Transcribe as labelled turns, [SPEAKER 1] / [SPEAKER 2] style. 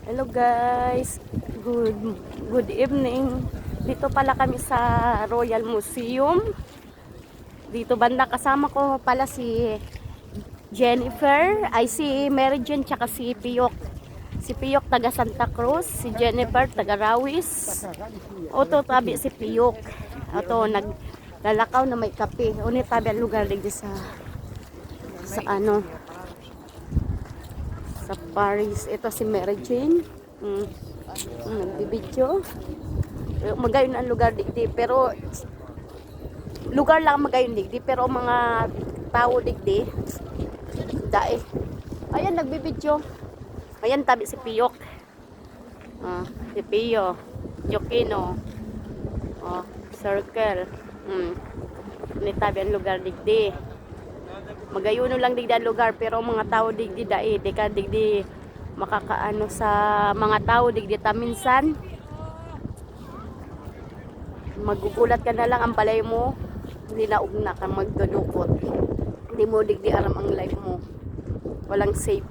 [SPEAKER 1] Hello guys, good good evening. Dito pala kami sa Royal Museum. Dito banda kasama ko pala si Jennifer, ay si Mary Jane tsaka si Piyok. Si Piyok taga Santa Cruz, si Jennifer taga Rawis. Oto tabi si Piyok. Ato naglalakaw na may kape. Uni tabi ang lugar dito sa ano sa Paris. Ito si Mary Jane. Nagbibidyo. Magayon ang lugar digdi. Pero lugar lang magayon digdi. Pero mga tao digdi. Dae. Ayan, nagbibidyo. Ayan, tabi si Piyok. Si Piyo. Jokino. Circle. Tabi ang lugar digdi. Magayuno lang digdi ang lugar. Pero mga tao digdi dae. Di ka digdi makakaano sa mga tao digdi ta minsan magugulat ka na lang ang balay mo hindi na ugna ka magdudukot, hindi mo digdi aram ang life mo, walang safe.